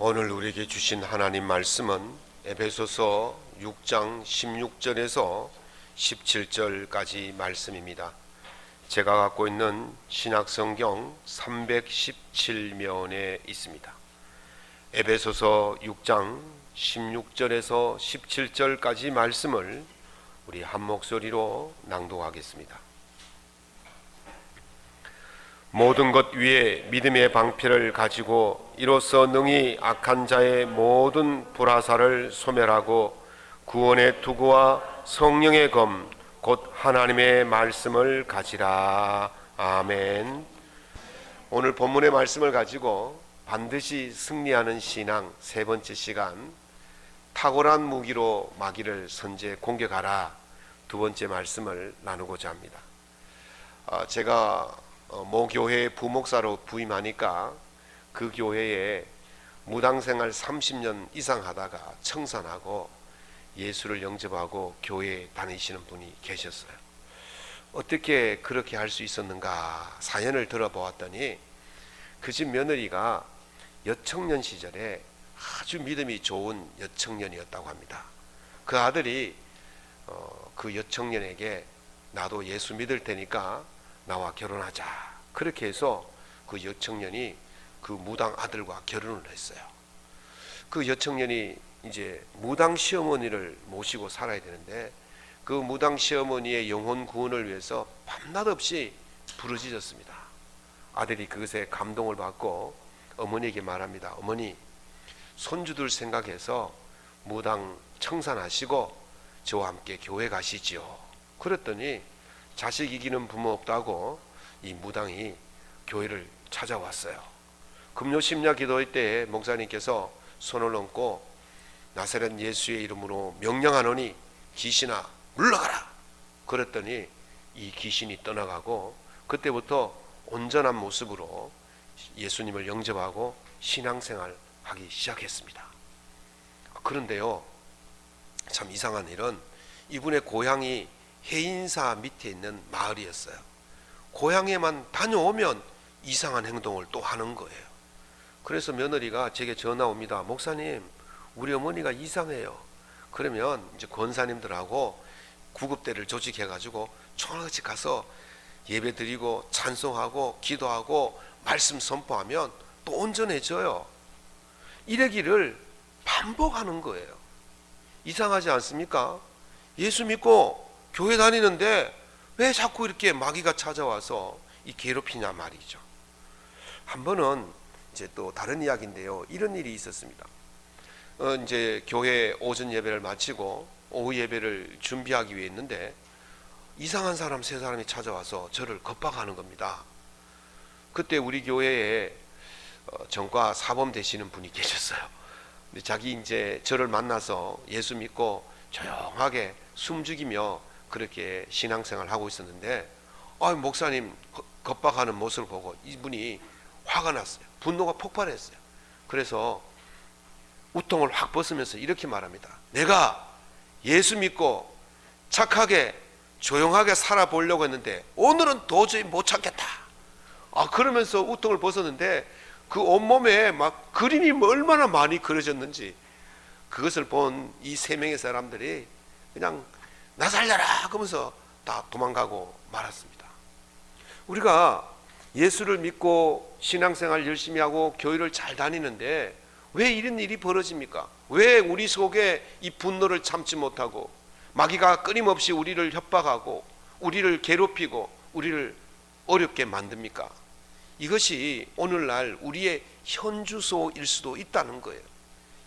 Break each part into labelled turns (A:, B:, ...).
A: 오늘 우리에게 주신 하나님 말씀은 에베소서 6장 16절에서 17절까지 말씀입니다. 제가 갖고 있는 신약성경 317면에 있습니다. 에베소서 6장 16절에서 17절까지 말씀을 우리 한 목소리로 낭독하겠습니다. 모든 것 위에 믿음의 방패를 가지고 이로써 능히 악한 자의 모든 불화살을 소멸하고 구원의 투구와 성령의 검 곧 하나님의 말씀을 가지라. 아멘. 오늘 본문의 말씀을 가지고 반드시 승리하는 신앙 세 번째 시간, 탁월한 무기로 마귀를 선제 공격하라, 두 번째 말씀을 나누고자 합니다. 제가 모 교회의 부목사로 부임하니까 그 교회에 무당생활 30년 이상 하다가 청산하고 예수를 영접하고 교회에 다니시는 분이 계셨어요. 어떻게 그렇게 할 수 있었는가 사연을 들어보았더니 그 집 며느리가 여청년 시절에 아주 믿음이 좋은 여청년이었다고 합니다. 그 아들이 그 여청년에게 나도 예수 믿을 테니까 나와 결혼하자, 그렇게 해서 그 여청년이 그 무당 아들과 결혼을 했어요. 그 여청년이 이제 무당 시어머니를 모시고 살아야 되는데 그 무당 시어머니의 영혼 구원을 위해서 밤낮 없이 부르짖었습니다. 아들이 그것에 감동을 받고 어머니에게 말합니다. 어머니, 손주들 생각해서 무당 청산하시고 저와 함께 교회 가시지요. 그랬더니 자식 이기는 부모 없다고 이 무당이 교회를 찾아왔어요. 금요 심야 기도회 때에 목사님께서 손을 얹고 나사렛 예수의 이름으로 명령하노니 귀신아 물러가라, 그랬더니 이 귀신이 떠나가고 그때부터 온전한 모습으로 예수님을 영접하고 신앙생활 하기 시작했습니다. 그런데요, 참 이상한 일은 이분의 고향이 해인사 밑에 있는 마을이었어요. 고향에만 다녀오면 이상한 행동을 또 하는 거예요. 그래서 며느리가 제게 전화 옵니다. 목사님, 우리 어머니가 이상해요. 그러면 이제 권사님들하고 구급대를 조직해가지고 총알같이 가서 예배 드리고 찬송하고 기도하고 말씀 선포하면 또 온전해져요. 이러기를 반복하는 거예요. 이상하지 않습니까? 예수 믿고 교회 다니는데 왜 자꾸 이렇게 마귀가 찾아와서 이 괴롭히냐 말이죠. 한 번은 이제 또 다른 이야기인데요, 이런 일이 있었습니다. 이제 교회 오전 예배를 마치고 오후 예배를 준비하기 위해 있는데 이상한 사람 세 사람이 찾아와서 저를 겁박하는 겁니다. 그때 우리 교회에 전과 사범 되시는 분이 계셨어요. 근데 자기 이제 저를 만나서 예수 믿고 조용하게 숨죽이며 그렇게 신앙생활을 하고 있었는데 목사님 겁박하는 모습을 보고 이분이 화가 났어요. 분노가 폭발했어요. 그래서 우통을 확 벗으면서 이렇게 말합니다. 내가 예수 믿고 착하게 조용하게 살아보려고 했는데 오늘은 도저히 못 참겠다. 그러면서 우통을 벗었는데 그 온몸에 막 그림이 얼마나 많이 그려졌는지 그것을 본 이 세 명의 사람들이 그냥 나 살려라 그러면서 다 도망가고 말았습니다. 우리가 예수를 믿고 신앙생활 열심히 하고 교회를 잘 다니는데 왜 이런 일이 벌어집니까? 왜 우리 속에 이 분노를 참지 못하고 마귀가 끊임없이 우리를 협박하고 우리를 괴롭히고 우리를 어렵게 만듭니까? 이것이 오늘날 우리의 현주소일 수도 있다는 거예요.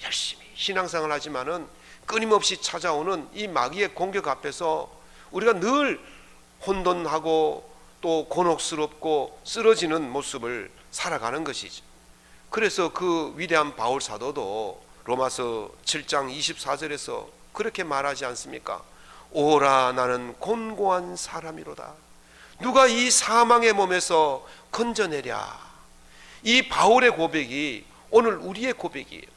A: 열심히 신앙생활 하지만은 끊임없이 찾아오는 이 마귀의 공격 앞에서 우리가 늘 혼돈하고 또 곤혹스럽고 쓰러지는 모습을 살아가는 것이죠. 그래서 그 위대한 바울 사도도 로마서 7장 24절에서 그렇게 말하지 않습니까? 오라 나는 곤고한 사람이로다. 누가 이 사망의 몸에서 건져내랴. 이 바울의 고백이 오늘 우리의 고백이에요.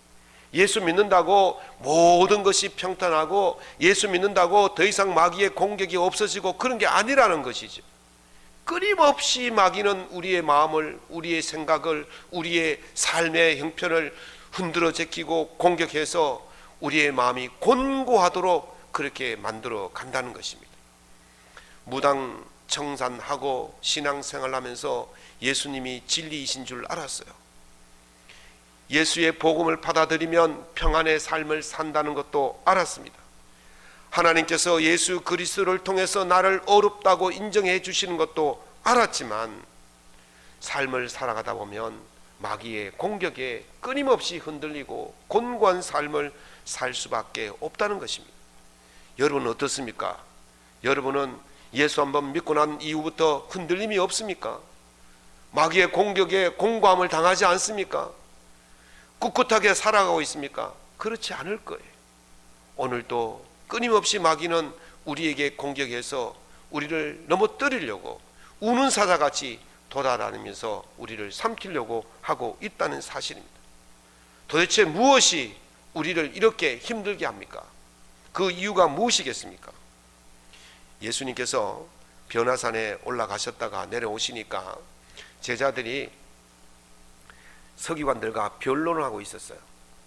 A: 예수 믿는다고 모든 것이 평탄하고 예수 믿는다고 더 이상 마귀의 공격이 없어지고 그런 게 아니라는 것이죠. 끊임없이 마귀는 우리의 마음을, 우리의 생각을, 우리의 삶의 형편을 흔들어 제끼고 공격해서 우리의 마음이 곤고하도록 그렇게 만들어 간다는 것입니다. 무당 청산하고 신앙생활하면서 예수님이 진리이신 줄 알았어요. 예수의 복음을 받아들이면 평안의 삶을 산다는 것도 알았습니다. 하나님께서 예수 그리스도를 통해서 나를 어렵다고 인정해 주시는 것도 알았지만 삶을 살아가다 보면 마귀의 공격에 끊임없이 흔들리고 곤고한 삶을 살 수밖에 없다는 것입니다. 여러분은 어떻습니까? 여러분은 예수 한번 믿고 난 이후부터 흔들림이 없습니까? 마귀의 공격에 공고함을 당하지 않습니까? 꿋꿋하게 살아가고 있습니까? 그렇지 않을 거예요. 오늘도 끊임없이 마귀는 우리에게 공격해서 우리를 넘어뜨리려고 우는 사자같이 돌아다니면서 우리를 삼키려고 하고 있다는 사실입니다. 도대체 무엇이 우리를 이렇게 힘들게 합니까? 그 이유가 무엇이겠습니까? 예수님께서 변화산에 올라가셨다가 내려오시니까 제자들이 서기관들과 변론을 하고 있었어요.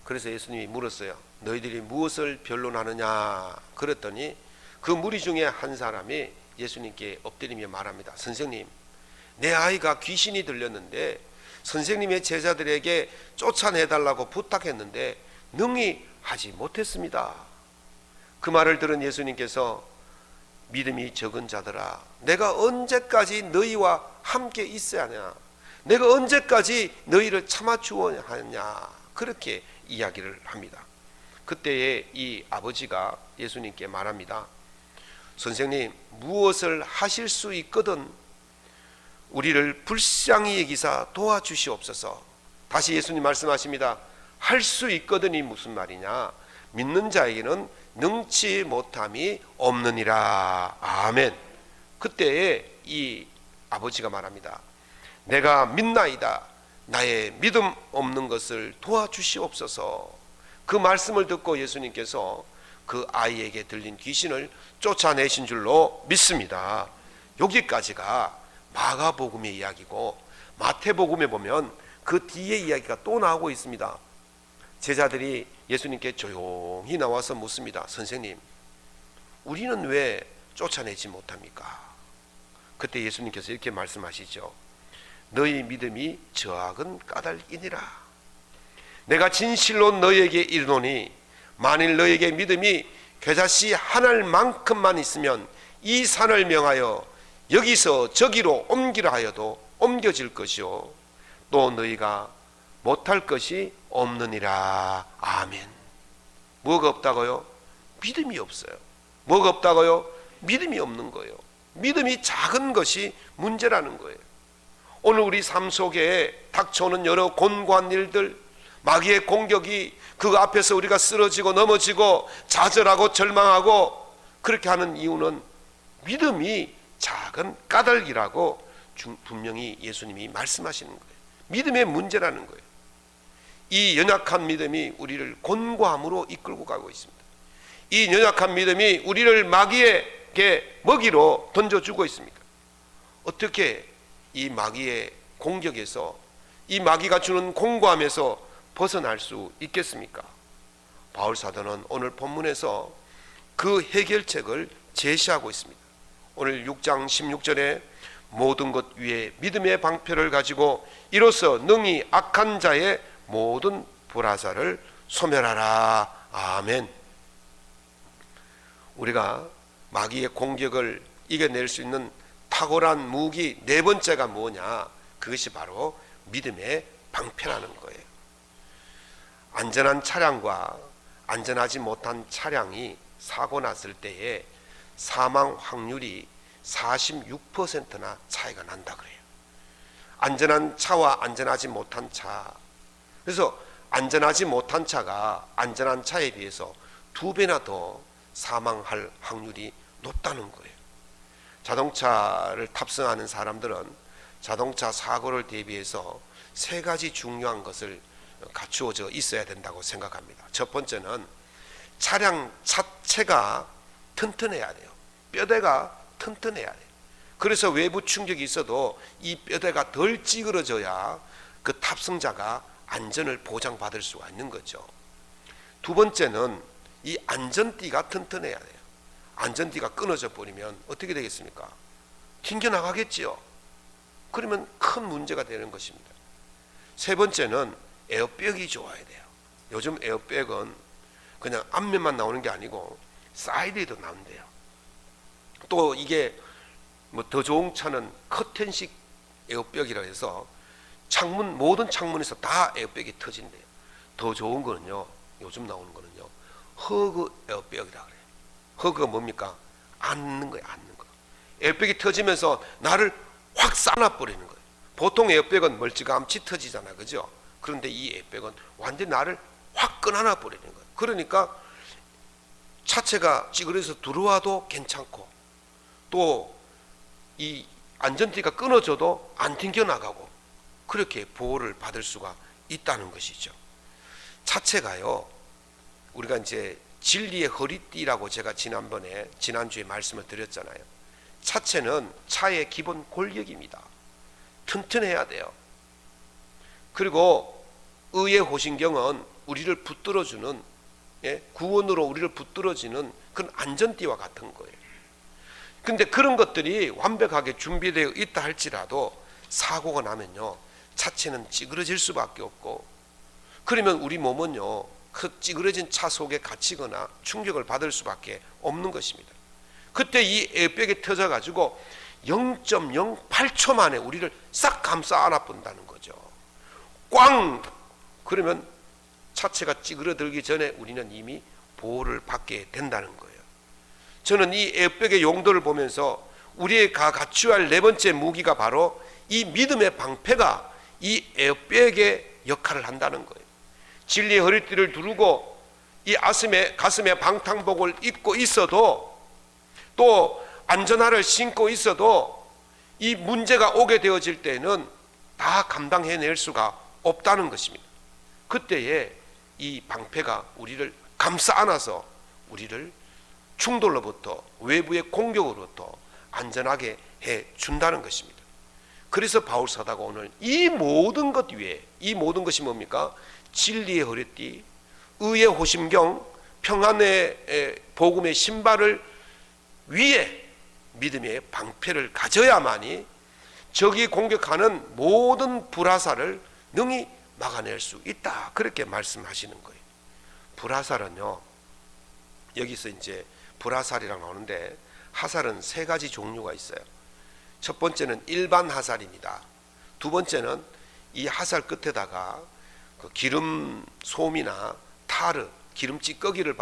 A: 그래서 예수님이 물었어요. 너희들이 무엇을 변론하느냐? 그랬더니 그 무리 중에 한 사람이 예수님께 엎드리며 말합니다. 선생님, 내 아이가 귀신이 들렸는데 선생님의 제자들에게 쫓아내달라고 부탁했는데 능히 하지 못했습니다. 그 말을 들은 예수님께서 믿음이 적은 자들아, 내가 언제까지 너희와 함께 있어야 하냐? 내가 언제까지 너희를 참아주어야 하냐? 그렇게 이야기를 합니다. 그때에 이 아버지가 예수님께 말합니다. 선생님, 무엇을 하실 수 있거든 우리를 불쌍히 여기사 도와주시옵소서. 다시 예수님 말씀하십니다. 할 수 있거든이 무슨 말이냐? 믿는 자에게는 능치 못함이 없느니라. 아멘. 그때에 이 아버지가 말합니다. 내가 믿나이다. 나의 믿음 없는 것을 도와주시옵소서. 그 말씀을 듣고 예수님께서 그 아이에게 들린 귀신을 쫓아내신 줄로 믿습니다. 여기까지가 마가복음의 이야기고, 마태복음에 보면 그 뒤에 이야기가 또 나오고 있습니다. 제자들이 예수님께 조용히 나와서 묻습니다. 선생님, 우리는 왜 쫓아내지 못합니까? 그때 예수님께서 이렇게 말씀하시죠. 너희 믿음이 저학은 까닭이니라. 내가 진실로 너희에게 이르노니 만일 너희에게 믿음이 겨자씨 한 알만큼만 있으면 이 산을 명하여 여기서 저기로 옮기라 하여도 옮겨질 것이요 또 너희가 못할 것이 없느니라. 아멘. 뭐가 없다고요? 믿음이 없어요. 뭐가 없다고요? 믿음이 없는 거예요. 믿음이 작은 것이 문제라는 거예요. 오늘 우리 삶 속에 닥쳐오는 여러 곤고한 일들, 마귀의 공격이 그 앞에서 우리가 쓰러지고 넘어지고 좌절하고 절망하고 그렇게 하는 이유는 믿음이 작은 까닭이라고 분명히 예수님이 말씀하시는 거예요. 믿음의 문제라는 거예요. 이 연약한 믿음이 우리를 곤고함으로 이끌고 가고 있습니다. 이 연약한 믿음이 우리를 마귀에게 먹이로 던져주고 있습니다. 어떻게 이 마귀의 공격에서, 이 마귀가 주는 공고함에서 벗어날 수 있겠습니까? 바울 사도는 오늘 본문에서 그 해결책을 제시하고 있습니다. 오늘 6장 16절에 모든 것 위에 믿음의 방패를 가지고 이로써 능히 악한 자의 모든 불화살을 소멸하라. 아멘. 우리가 마귀의 공격을 이겨낼 수 있는 탁월한 무기 네 번째가 뭐냐? 그것이 바로 믿음의 방패라는 거예요. 안전한 차량과 안전하지 못한 차량이 사고 났을 때에 사망 확률이 46%나 차이가 난다 그래요. 안전한 차와 안전하지 못한 차. 그래서 안전하지 못한 차가 안전한 차에 비해서 2배나 더 사망할 확률이 높다는 거예요. 자동차를 탑승하는 사람들은 자동차 사고를 대비해서 3가지 중요한 것을 갖추어져 있어야 된다고 생각합니다. 첫 번째는 차량 자체가 튼튼해야 돼요. 뼈대가 튼튼해야 돼요. 그래서 외부 충격이 있어도 이 뼈대가 덜 찌그러져야 그 탑승자가 안전을 보장받을 수가 있는 거죠. 두 번째는 이 안전띠가 튼튼해야 돼요. 안전띠가 끊어져 버리면 어떻게 되겠습니까? 튕겨나가겠지요. 그러면 큰 문제가 되는 것입니다. 세 번째는 에어백이 좋아야 돼요. 요즘 에어백은 그냥 앞면만 나오는 게 아니고 사이드에도 나온대요. 또 이게 뭐 더 좋은 차는 커튼식 에어백이라 해서 창문, 모든 창문에서 다 에어백이 터진대요. 더 좋은 거는요, 요즘 나오는 거는요, 허그 에어백이라 그래요. 허그가 뭡니까? 앉는 거예요, 앉는 거. 에어백이 터지면서 나를 확 싸놔버리는 거예요. 보통 에어백은 멀찌감치 터지잖아, 그죠? 그런데 이 에어백은 완전히 나를 확 끊어놔버리는 거예요. 그러니까 차체가 찌그러져서 들어와도 괜찮고, 또 이 안전띠가 끊어져도 안 튕겨나가고, 그렇게 보호를 받을 수가 있다는 것이죠. 차체가요, 우리가 이제 진리의 허리띠라고 제가 지난주에 말씀을 드렸잖아요. 차체는 차의 기본 권력입니다. 튼튼해야 돼요. 그리고 의의 호신경은 우리를 붙들어주는, 구원으로 우리를 붙들어주는 그런 안전띠와 같은 거예요. 근데 그런 것들이 완벽하게 준비되어 있다 할지라도 사고가 나면요, 차체는 찌그러질 수밖에 없고, 그러면 우리 몸은요, 그 찌그러진 차 속에 갇히거나 충격을 받을 수밖에 없는 것입니다. 그때 이 에어백이 터져가지고 0.08초 만에 우리를 싹 감싸 안아본다는 거죠. 꽝! 그러면 차체가 찌그러들기 전에 우리는 이미 보호를 받게 된다는 거예요. 저는 이 에어백의 용도를 보면서 우리가 갖추어야 할 네 번째 무기가 바로 이 믿음의 방패가 이 에어백의 역할을 한다는 거예요. 진리의 허리띠를 두르고 이 가슴에 방탄복을 입고 있어도, 또 안전화를 신고 있어도 이 문제가 오게 되어질 때는 다 감당해낼 수가 없다는 것입니다. 그때에 이 방패가 우리를 감싸 안아서 우리를 충돌로부터, 외부의 공격으로부터 안전하게 해준다는 것입니다. 그래서 바울 사도가 오늘 이 모든 것 위에, 이 모든 것이 뭡니까? 진리의 허리띠, 의의 호심경, 평안의 복음의 신발을 위에 믿음의 방패를 가져야만이 적이 공격하는 모든 불화살을 능히 막아낼 수 있다, 그렇게 말씀하시는 거예요. 불화살은요, 여기서 이제 불화살이라고 나오는데, 화살은 세 가지 종류가 있어요. 첫 번째는 일반 화살입니다. 두 번째는 이 화살 끝에다가 그 기름 솜이나 타르, 기름 찌꺼기를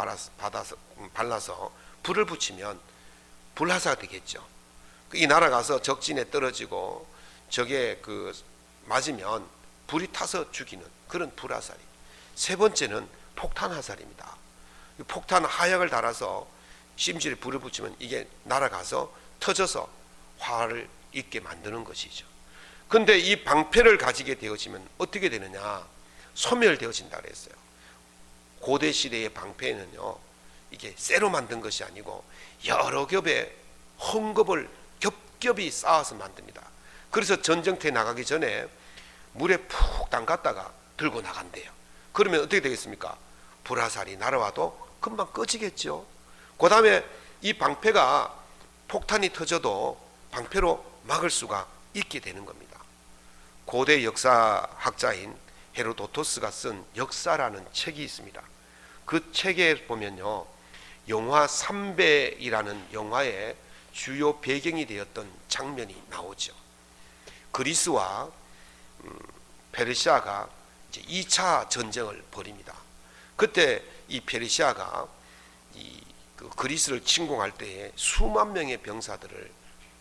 A: 발라서 불을 붙이면 불화사가 되겠죠. 이 날아가서 적진에 떨어지고 적에 맞으면 불이 타서 죽이는 그런 불화살이. 세 번째는 폭탄 화살입니다. 폭탄 하약을 달아서 심지에 불을 붙이면 이게 날아가서 터져서 화를 입게 만드는 것이죠. 근데 이 방패를 가지게 되어지면 어떻게 되느냐? 소멸되어진다 그랬어요. 고대 시대의 방패는요, 이게 쇠로 만든 것이 아니고 여러 겹의 헝겊을 겹겹이 쌓아서 만듭니다. 그래서 전쟁터에 나가기 전에 물에 푹 담갔다가 들고 나간대요. 그러면 어떻게 되겠습니까? 불화살이 날아와도 금방 꺼지겠죠. 그 다음에 이 방패가 폭탄이 터져도 방패로 막을 수가 있게 되는 겁니다. 고대 역사학자인 헤로도토스가 쓴 역사라는 책이 있습니다. 그 책에 보면요, 영화 삼배이라는 영화의 주요 배경이 되었던 장면이 나오죠. 그리스와 페르시아가 이제 2차 전쟁을 벌입니다. 그때 이 페르시아가 그리스를 침공할 때에 수만 명의 병사들을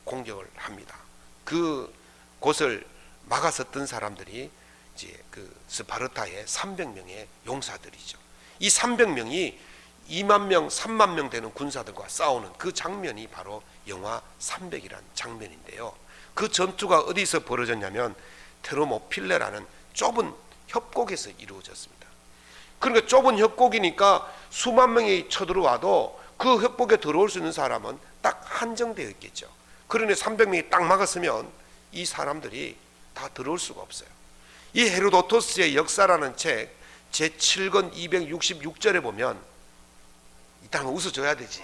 A: 공격을 합니다. 그 곳을 막아섰던 사람들이 이제 스파르타의 300명의 용사들이죠. 이 300명이 2만 명, 3만 명 되는 군사들과 싸우는 그 장면이 바로 영화 300이라는 장면인데요. 그 전투가 어디서 벌어졌냐면 테르모필레라는 좁은 협곡에서 이루어졌습니다. 그러니까 좁은 협곡이니까 수만 명이 쳐들어와도 그 협곡에 들어올 수 있는 사람은 딱 한정되어 있겠죠. 그러니 300명이 딱 막았으면 이 사람들이 다 들어올 수가 없어요. 이 헤로도토스의 역사라는 책 제7권 266절에 보면, 이따 한번 웃어줘야 되지.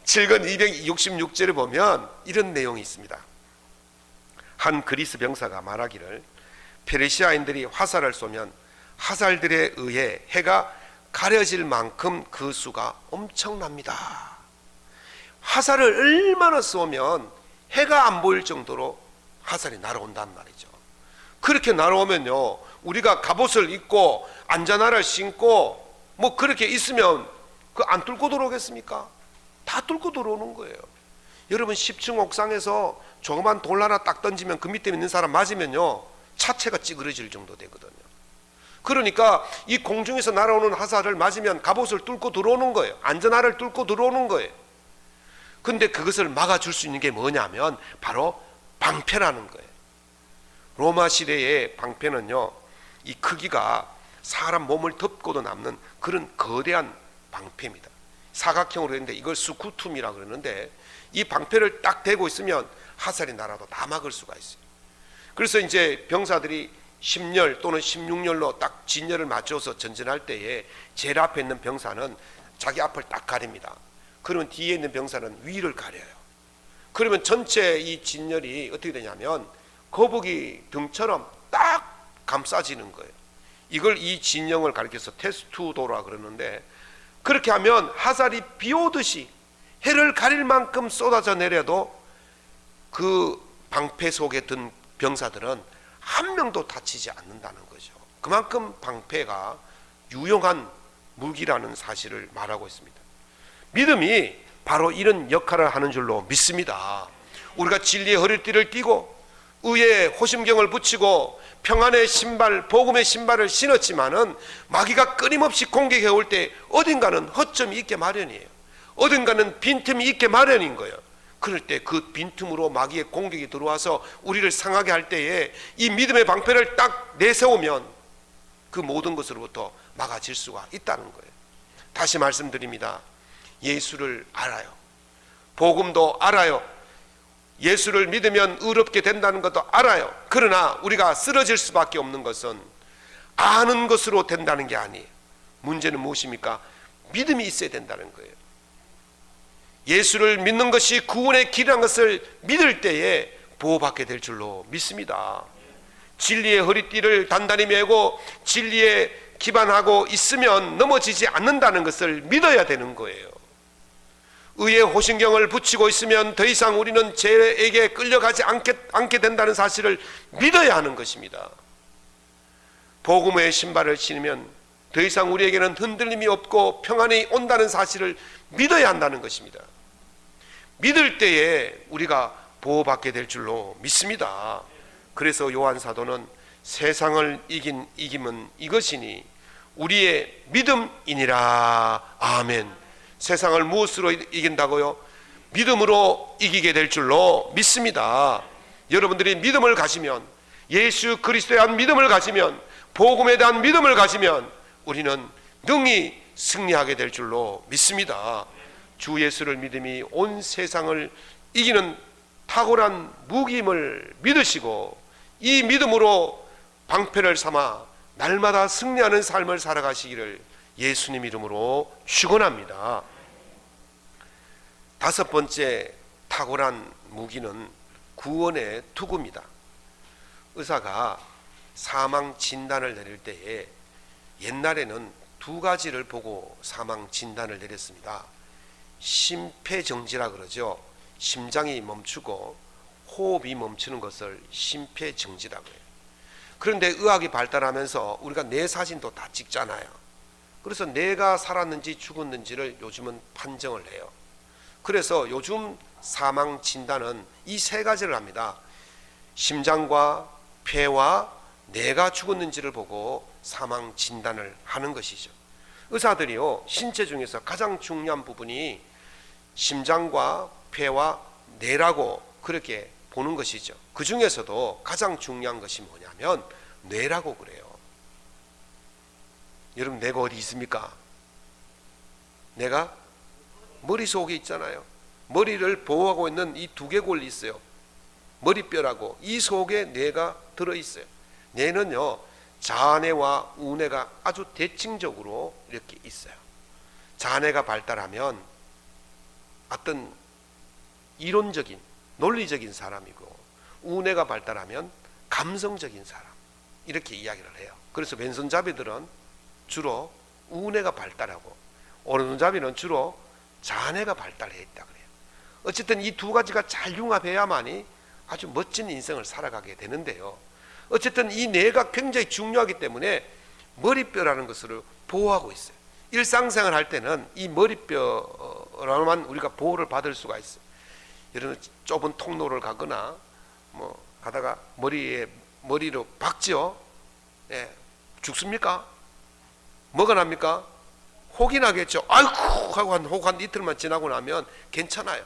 A: 7권 266절에 보면 이런 내용이 있습니다. 한 그리스 병사가 말하기를, 페르시아인들이 화살을 쏘면 화살들에 의해 해가 가려질 만큼 그 수가 엄청납니다. 화살을 얼마나 쏘면 해가 안 보일 정도로 화살이 날아온단 말이죠. 그렇게 날아오면요, 우리가 갑옷을 입고 안전화를 신고 뭐 그렇게 있으면 그 안 뚫고 들어오겠습니까? 다 뚫고 들어오는 거예요. 여러분 10층 옥상에서 조그만 돌 하나 딱 던지면 그 밑에 있는 사람 맞으면요, 차체가 찌그러질 정도 되거든요. 그러니까 이 공중에서 날아오는 화살을 맞으면 갑옷을 뚫고 들어오는 거예요. 안전화를 뚫고 들어오는 거예요. 근데 그것을 막아줄 수 있는 게 뭐냐면 바로 방패라는 거예요. 로마 시대의 방패는요, 이 크기가 사람 몸을 덮고도 남는 그런 거대한 방패입니다. 사각형으로 했는데 이걸 스쿠툼이라고 그러는데, 이 방패를 딱 대고 있으면 화살이 날아도 다 막을 수가 있어요. 그래서 이제 병사들이 10열 또는 16열로 딱 진열을 맞춰서 전진할 때에 제일 앞에 있는 병사는 자기 앞을 딱 가립니다. 그러면 뒤에 있는 병사는 위를 가려요. 그러면 전체 이 진열이 어떻게 되냐면 거북이 등처럼 딱 감싸지는 거예요. 이걸 이 진영을 가리켜서 테스투도라 그러는데, 그렇게 하면 화살이 비 오듯이 해를 가릴 만큼 쏟아져 내려도 그 방패 속에 든 병사들은 한 명도 다치지 않는다는 거죠. 그만큼 방패가 유용한 무기라는 사실을 말하고 있습니다. 믿음이 바로 이런 역할을 하는 줄로 믿습니다. 우리가 진리의 허리띠를 띠고 의의 호심경을 붙이고 평안의 신발, 복음의 신발을 신었지만은 마귀가 끊임없이 공격해 올 때 어딘가는 허점이 있게 마련이에요. 어딘가는 빈틈이 있게 마련인 거예요. 그럴 때 그 빈틈으로 마귀의 공격이 들어와서 우리를 상하게 할 때에 이 믿음의 방패를 딱 내세우면 그 모든 것으로부터 막아질 수가 있다는 거예요. 다시 말씀드립니다. 예수를 알아요. 복음도 알아요. 예수를 믿으면 의롭게 된다는 것도 알아요. 그러나 우리가 쓰러질 수밖에 없는 것은 아는 것으로 된다는 게 아니에요. 문제는 무엇입니까? 믿음이 있어야 된다는 거예요. 예수를 믿는 것이 구원의 길이라는 것을 믿을 때에 보호받게 될 줄로 믿습니다. 진리의 허리띠를 단단히 메고 진리에 기반하고 있으면 넘어지지 않는다는 것을 믿어야 되는 거예요. 의의 호신경을 붙이고 있으면 더 이상 우리는 죄에게 끌려가지 않게 된다는 사실을 믿어야 하는 것입니다. 복음의 신발을 신으면 더 이상 우리에게는 흔들림이 없고 평안이 온다는 사실을 믿어야 한다는 것입니다. 믿을 때에 우리가 보호받게 될 줄로 믿습니다. 그래서 요한 사도는 세상을 이긴 이김은 이것이니 우리의 믿음이니라. 아멘. 세상을 무엇으로 이긴다고요? 믿음으로 이기게 될 줄로 믿습니다. 여러분들이 믿음을 가지면, 예수 그리스도에 대한 믿음을 가지면, 복음에 대한 믿음을 가지면 우리는 능히 승리하게 될 줄로 믿습니다. 주 예수를 믿음이 온 세상을 이기는 탁월한 무기임을 믿으시고 이 믿음으로 방패를 삼아 날마다 승리하는 삶을 살아가시기를 예수님 이름으로 축원합니다. 다섯 번째 탁월한 무기는 구원의 투구입니다. 의사가 사망 진단을 내릴 때에 옛날에는 두 가지를 보고 사망 진단을 내렸습니다. 심폐정지라 그러죠. 심장이 멈추고 호흡이 멈추는 것을 심폐정지라고 해요. 그런데 의학이 발달하면서 우리가 뇌 사진도 다 찍잖아요. 그래서 뇌가 살았는지 죽었는지를 요즘은 판정을 해요. 그래서 요즘 사망 진단은 이 세 가지를 합니다. 심장과 폐와 뇌가 죽었는지를 보고 사망 진단을 하는 것이죠. 의사들이요, 신체 중에서 가장 중요한 부분이 심장과 폐와 뇌라고 그렇게 보는 것이죠. 그 중에서도 가장 중요한 것이 뭐냐면 뇌라고 그래요. 여러분, 뇌가 어디 있습니까? 뇌가 머릿속에 있잖아요. 머리를 보호하고 있는 이 두개골이 있어요. 머리뼈라고. 이 속에 뇌가 들어있어요. 뇌는요, 자뇌와 우뇌가 아주 대칭적으로 이렇게 있어요. 자뇌가 발달하면 어떤 이론적인 논리적인 사람이고, 우뇌가 발달하면 감성적인 사람, 이렇게 이야기를 해요. 그래서 왼손잡이들은 주로 우뇌가 발달하고 오른손잡이는 주로 자뇌가 발달해 있다 그래요. 어쨌든 이 두 가지가 잘 융합해야만이 아주 멋진 인생을 살아가게 되는데요. 어쨌든 이 뇌가 굉장히 중요하기 때문에 머리뼈라는 것을 보호하고 있어요. 일상생활 할 때는 이 머리뼈로만 우리가 보호를 받을 수가 있어요. 예를 들어 좁은 통로를 가거나 뭐 가다가 머리로 박지요. 예, 죽습니까? 뭐가 납니까? 혹이 나겠죠. 아이고 하고 한 이틀만 지나고 나면 괜찮아요.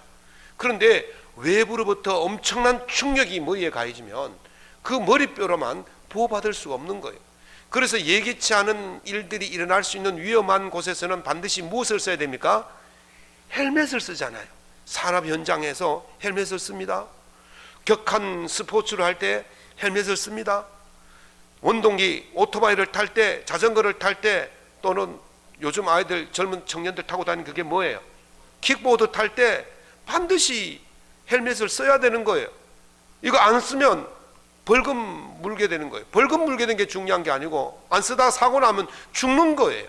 A: 그런데 외부로부터 엄청난 충격이 머리에 가해지면 그 머리뼈로만 보호받을 수가 없는 거예요. 그래서 예기치 않은 일들이 일어날 수 있는 위험한 곳에서는 반드시 무엇을 써야 됩니까? 헬멧을 쓰잖아요. 산업 현장에서 헬멧을 씁니다. 격한 스포츠를 할 때 헬멧을 씁니다. 원동기 오토바이를 탈 때, 자전거를 탈 때, 또는 요즘 아이들 젊은 청년들 타고 다니는 그게 뭐예요? 킥보드 탈 때 반드시 헬멧을 써야 되는 거예요. 이거 안 쓰면 벌금 물게 되는 거예요. 벌금 물게 되는 게 중요한 게 아니고 안 쓰다 사고 나면 죽는 거예요.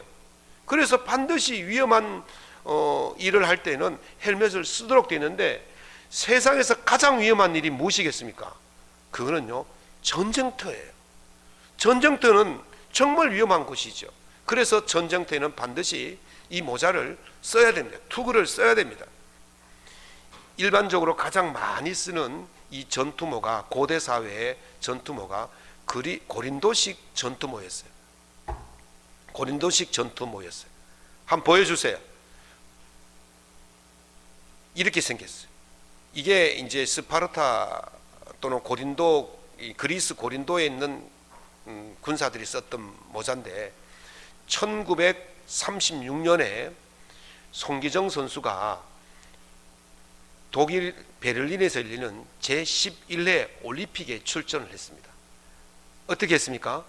A: 그래서 반드시 위험한 일을 할 때는 헬멧을 쓰도록 되어 있는데, 세상에서 가장 위험한 일이 무엇이겠습니까? 그거는요, 전쟁터예요. 전쟁터는 정말 위험한 곳이죠. 그래서 전쟁터에는 반드시 이 모자를 써야 됩니다. 투구를 써야 됩니다. 일반적으로 가장 많이 쓰는 이 전투모가, 고대 사회의 전투모가 고린도식 전투모였어요. 고린도식 전투모였어요. 한번 보여주세요. 이렇게 생겼어요. 이게 이제 스파르타 또는 그리스 고린도에 있는 군사들이 썼던 모자인데, 1936년에 송기정 선수가 독일 베를린에서 열리는 제11회 올림픽에 출전을 했습니다. 어떻게 했습니까?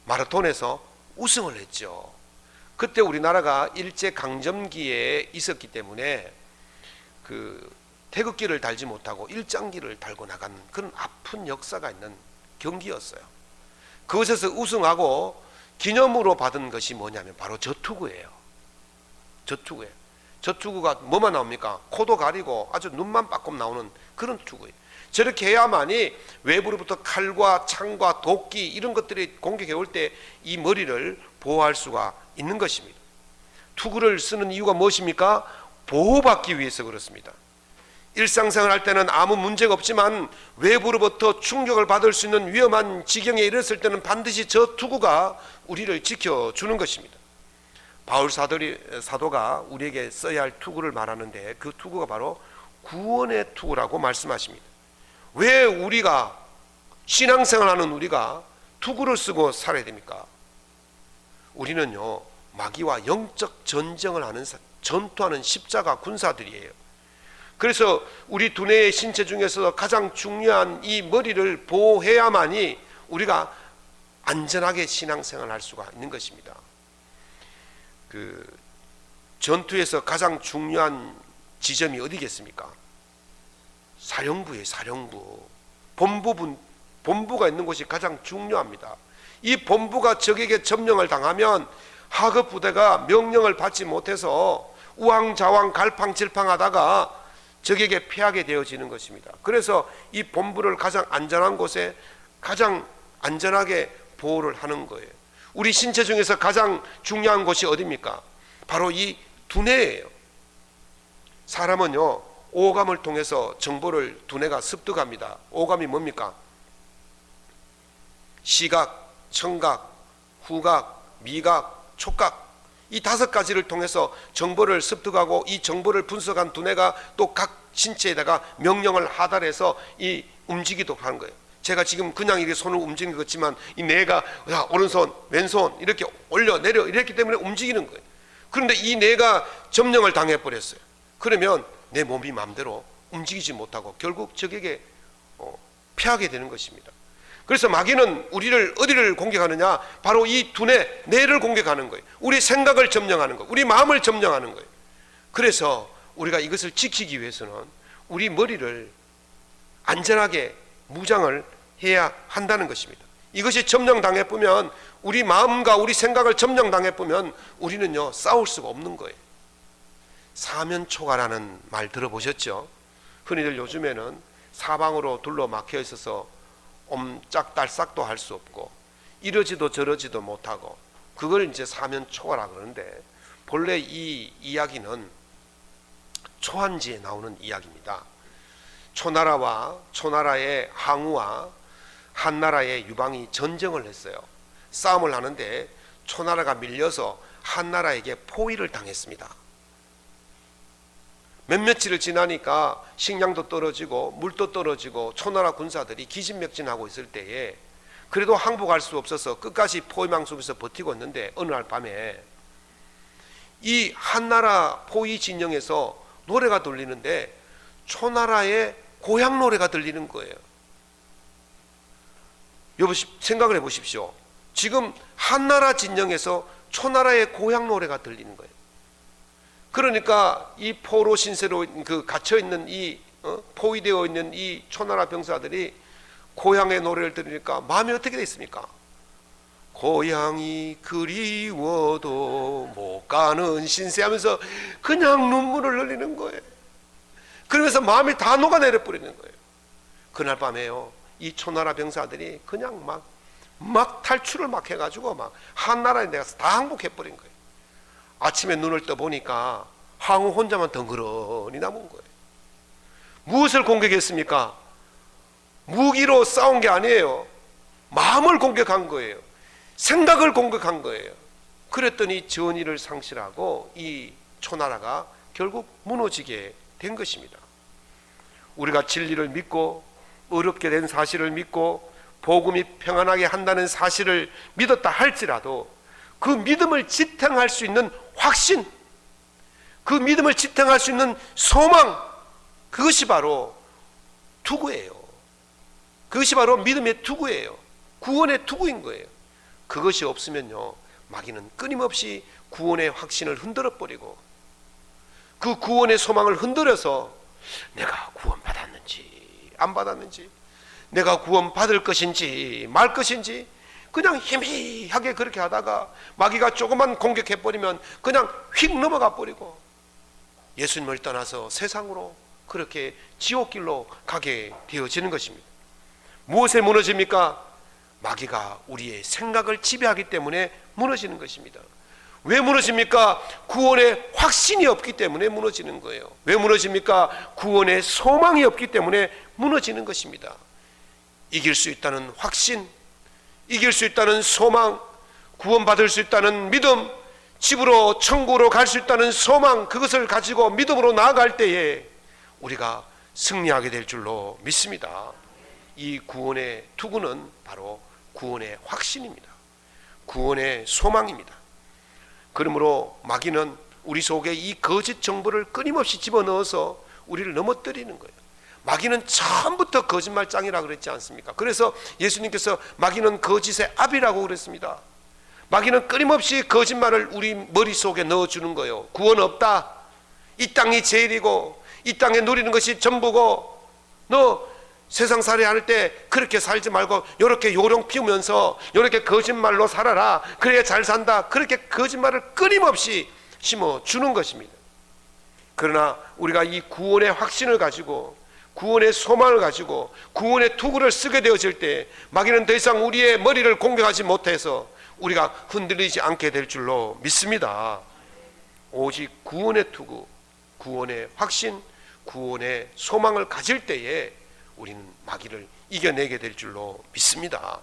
A: 마라톤에서 우승을 했죠. 그때 우리나라가 일제강점기에 있었기 때문에 그 태극기를 달지 못하고 일장기를 달고 나간 그런 아픈 역사가 있는 경기였어요. 그것에서 우승하고 기념으로 받은 것이 뭐냐면 바로 저투구예요. 저투구예요. 저투구가 뭐만 나옵니까? 코도 가리고 아주 눈만 빠끔 나오는 그런 투구예요. 저렇게 해야만이 외부로부터 칼과 창과 도끼 이런 것들이 공격해 올 때 이 머리를 보호할 수가 있는 것입니다. 투구를 쓰는 이유가 무엇입니까? 보호받기 위해서 그렇습니다. 일상생활 할 때는 아무 문제가 없지만 외부로부터 충격을 받을 수 있는 위험한 지경에 이르렀을 때는 반드시 저 투구가 우리를 지켜주는 것입니다. 바울 사도가 우리에게 써야 할 투구를 말하는데, 그 투구가 바로 구원의 투구라고 말씀하십니다. 왜 우리가 신앙생활하는 우리가 투구를 쓰고 살아야 됩니까? 우리는요, 마귀와 영적 전쟁을 하는 전투하는 십자가 군사들이에요. 그래서 우리 두뇌의 신체 중에서 가장 중요한 이 머리를 보호해야만이 우리가 안전하게 신앙생활을 할 수가 있는 것입니다. 그 전투에서 가장 중요한 지점이 어디겠습니까? 사령부예요. 사령부. 본부가 있는 곳이 가장 중요합니다. 이 본부가 적에게 점령을 당하면 하급 부대가 명령을 받지 못해서 우왕좌왕 갈팡질팡하다가 적에게 패하게 되어지는 것입니다. 그래서 이 본부를 가장 안전한 곳에 가장 안전하게 보호를 하는 거예요. 우리 신체 중에서 가장 중요한 곳이 어디입니까? 바로 이 두뇌예요. 사람은요, 오감을 통해서 정보를 두뇌가 습득합니다. 오감이 뭡니까? 시각, 청각, 후각, 미각, 촉각, 이 5가지를 통해서 정보를 습득하고 이 정보를 분석한 두뇌가 또 각 신체에다가 명령을 하달해서 이 움직이도록 하는 거예요. 제가 지금 그냥 이렇게 손을 움직이는 것 같지만 이 뇌가 오른손, 왼손 이렇게 올려 내려 이랬기 때문에 움직이는 거예요. 그런데 이 뇌가 점령을 당해버렸어요. 그러면 내 몸이 마음대로 움직이지 못하고 결국 적에게 패하게 되는 것입니다. 그래서 마귀는 우리를 어디를 공격하느냐? 바로 이 두뇌, 뇌를 공격하는 거예요. 우리 생각을 점령하는 거예요. 우리 마음을 점령하는 거예요. 그래서 우리가 이것을 지키기 위해서는 우리 머리를 안전하게 무장을 해야 한다는 것입니다. 이것이 점령당해 보면, 우리 마음과 우리 생각을 점령당해 보면 우리는요 싸울 수가 없는 거예요. 사면초가라는 말 들어보셨죠? 흔히들 요즘에는 사방으로 둘러 막혀 있어서 옴짝달싹도 할 수 없고 이러지도 저러지도 못하고, 그걸 이제 사면초가라 그러는데, 본래 이 이야기는 초한지에 나오는 이야기입니다. 초나라와 초나라의 항우와 한나라의 유방이 전쟁을 했어요. 싸움을 하는데 초나라가 밀려서 한나라에게 포위를 당했습니다. 며칠을 지나니까 식량도 떨어지고 물도 떨어지고 초나라 군사들이 기진맥진하고 있을 때에 그래도 항복할 수 없어서 끝까지 포위망 속에서 버티고 있는데, 어느 날 밤에 이 한나라 포위 진영에서 노래가 들리는데 초나라의 고향 노래가 들리는 거예요. 생각을 해보십시오. 지금 한나라 진영에서 초나라의 고향 노래가 들리는 거예요. 그러니까 이 포로 신세로 갇혀있는 포위되어 있는 이 초나라 병사들이 고향의 노래를 들으니까 마음이 어떻게 됐습니까? 고향이 그리워도 못 가는 신세 하면서 그냥 눈물을 흘리는 거예요. 그러면서 마음이 다 녹아내려 버리는 거예요. 그날 밤에요, 이 초나라 병사들이 그냥 막 탈출을 막 해가지고 막 한나라에 내가서 다 항복해 버린 거예요. 아침에 눈을 떠보니까 항우 혼자만 덩그러니 남은 거예요. 무엇을 공격했습니까? 무기로 싸운 게 아니에요. 마음을 공격한 거예요. 생각을 공격한 거예요. 그랬더니 전의를 상실하고 이 초나라가 결국 무너지게 된 것입니다. 우리가 진리를 믿고 어렵게 된 사실을 믿고 복음이 평안하게 한다는 사실을 믿었다 할지라도 그 믿음을 지탱할 수 있는 확신, 그 믿음을 지탱할 수 있는 소망, 그것이 바로 투구예요. 그것이 바로 믿음의 투구예요. 구원의 투구인 거예요. 그것이 없으면요, 마귀는 끊임없이 구원의 확신을 흔들어버리고 그 구원의 소망을 흔들어서 내가 구원 받았는지 안 받았는지, 내가 구원 받을 것인지 말 것인지 그냥 희미하게 그렇게 하다가 마귀가 조금만 공격해버리면 그냥 휙 넘어가 버리고 예수님을 떠나서 세상으로 그렇게 지옥길로 가게 되어지는 것입니다. 무엇에 무너집니까? 마귀가 우리의 생각을 지배하기 때문에 무너지는 것입니다. 왜 무너집니까? 구원의 확신이 없기 때문에 무너지는 거예요. 왜 무너집니까? 구원의 소망이 없기 때문에 무너지는 것입니다. 이길 수 있다는 확신, 이길 수 있다는 소망, 구원받을 수 있다는 믿음, 집으로 천국으로 갈 수 있다는 소망, 그것을 가지고 믿음으로 나아갈 때에 우리가 승리하게 될 줄로 믿습니다. 이 구원의 투구는 바로 구원의 확신입니다. 구원의 소망입니다. 그러므로 마귀는 우리 속에 이 거짓 정보를 끊임없이 집어넣어서 우리를 넘어뜨리는 거예요. 마귀는 처음부터 거짓말장이라고 그랬지 않습니까? 그래서 예수님께서 마귀는 거짓의 압이라고 그랬습니다. 마귀는 끊임없이 거짓말을 우리 머릿속에 넣어주는 거예요. 구원 없다, 이 땅이 제일이고 이 땅에 누리는 것이 전부고, 너 세상살이 할 때 그렇게 살지 말고 이렇게 요령 피우면서 이렇게 거짓말로 살아라, 그래야 잘 산다, 그렇게 거짓말을 끊임없이 심어주는 것입니다. 그러나 우리가 이 구원의 확신을 가지고 구원의 소망을 가지고 구원의 투구를 쓰게 되어질 때 마귀는 더 이상 우리의 머리를 공격하지 못해서 우리가 흔들리지 않게 될 줄로 믿습니다. 오직 구원의 투구, 구원의 확신, 구원의 소망을 가질 때에 우리는 마귀를 이겨내게 될 줄로 믿습니다.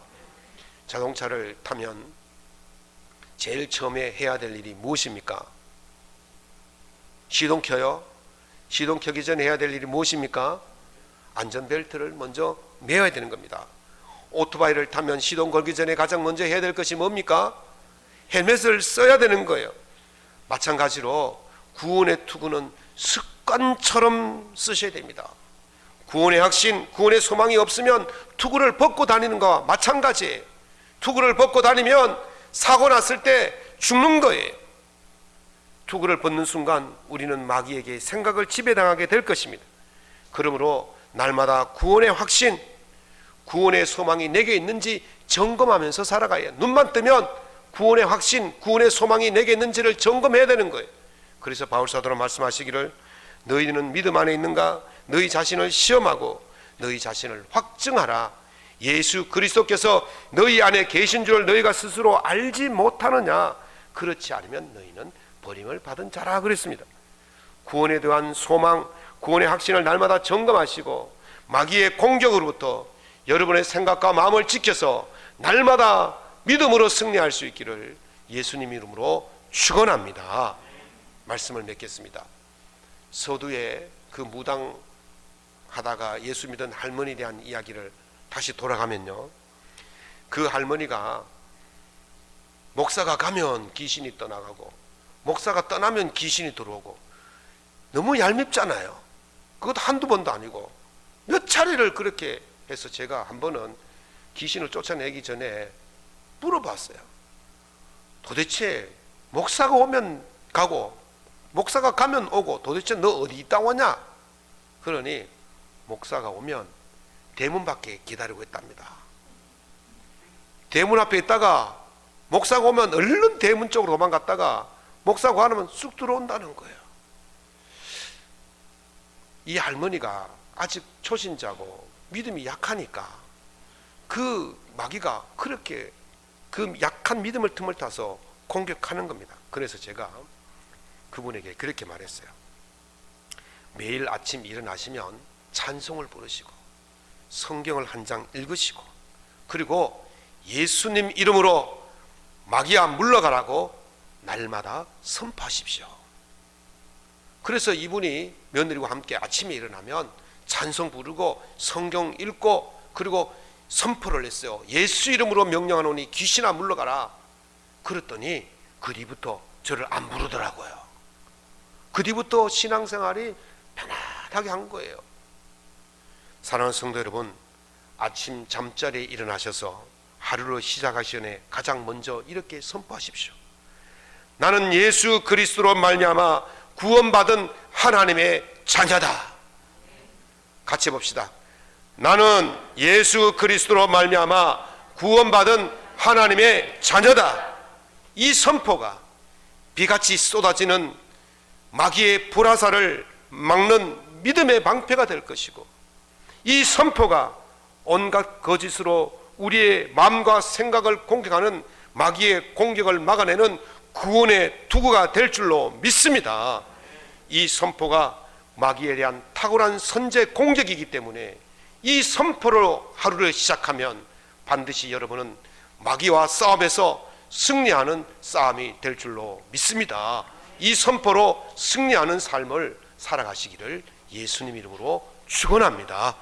A: 자동차를 타면 제일 처음에 해야 될 일이 무엇입니까? 시동 켜요? 시동 켜기 전에 해야 될 일이 무엇입니까? 안전벨트를 먼저 매어야 되는 겁니다. 오토바이를 타면 시동 걸기 전에 가장 먼저 해야 될 것이 뭡니까? 헬멧을 써야 되는 거예요. 마찬가지로 구원의 투구는 습관처럼 쓰셔야 됩니다. 구원의 확신, 구원의 소망이 없으면 투구를 벗고 다니는 것과 마찬가지예요. 투구를 벗고 다니면 사고 났을 때 죽는 거예요. 투구를 벗는 순간 우리는 마귀에게 생각을 지배당하게 될 것입니다. 그러므로 날마다 구원의 확신, 구원의 소망이 내게 있는지 점검하면서 살아가야 해요. 눈만 뜨면 구원의 확신, 구원의 소망이 내게 있는지를 점검해야 되는 거예요. 그래서 바울사도는 말씀하시기를 너희는 믿음 안에 있는가? 너희 자신을 시험하고 너희 자신을 확증하라. 예수 그리스도께서 너희 안에 계신 줄 너희가 스스로 알지 못하느냐? 그렇지 않으면 너희는 버림을 받은 자라 그랬습니다. 구원에 대한 소망, 구원의 확신을 날마다 점검하시고 마귀의 공격으로부터 여러분의 생각과 마음을 지켜서 날마다 믿음으로 승리할 수 있기를 예수님 이름으로 축원합니다. 말씀을 맺겠습니다. 서두에 그 무당 하다가 예수 믿은 할머니에 대한 이야기를 다시 돌아가면요, 그 할머니가 목사가 가면 귀신이 떠나가고 목사가 떠나면 귀신이 들어오고, 너무 얄밉잖아요. 그것도 한두 번도 아니고 몇 차례를 그렇게 해서 제가 한 번은 귀신을 쫓아내기 전에 물어봤어요. 도대체 목사가 오면 가고 목사가 가면 오고 도대체 너 어디 있다 오냐? 그러니 목사가 오면 대문 밖에 기다리고 있답니다. 대문 앞에 있다가 목사가 오면 얼른 대문 쪽으로 도망갔다가 목사가 가면 쑥 들어온다는 거예요. 이 할머니가 아직 초신자고 믿음이 약하니까 그 마귀가 그렇게 그 약한 믿음을 틈을 타서 공격하는 겁니다. 그래서 제가 그분에게 그렇게 말했어요. 매일 아침 일어나시면 찬송을 부르시고 성경을 한 장 읽으시고 그리고 예수님 이름으로 마귀야 물러가라고 날마다 선포하십시오. 그래서 이분이 며느리와 함께 아침에 일어나면 찬송 부르고 성경 읽고 그리고 선포를 했어요. 예수 이름으로 명령하노니 귀신아 물러가라. 그랬더니 그 뒤부터 저를 안 부르더라고요. 그 뒤부터 신앙생활이 편안하게 한 거예요. 사랑하는 성도 여러분, 아침 잠자리에 일어나셔서 하루를 시작하시기 전에 가장 먼저 이렇게 선포하십시오. 나는 예수 그리스도로 말미암아 구원받은 하나님의 자녀다. 같이 봅시다. 나는 예수 그리스도로 말미암아 구원받은 하나님의 자녀다. 이 선포가 비같이 쏟아지는 마귀의 불화살을 막는 믿음의 방패가 될 것이고, 이 선포가 온갖 거짓으로 우리의 마음과 생각을 공격하는 마귀의 공격을 막아내는 구원의 투구가 될 줄로 믿습니다. 이 선포가 마귀에 대한 탁월한 선제 공격이기 때문에 이 선포로 하루를 시작하면 반드시 여러분은 마귀와 싸움에서 승리하는 싸움이 될 줄로 믿습니다. 이 선포로 승리하는 삶을 살아가시기를 예수님 이름으로 축원합니다.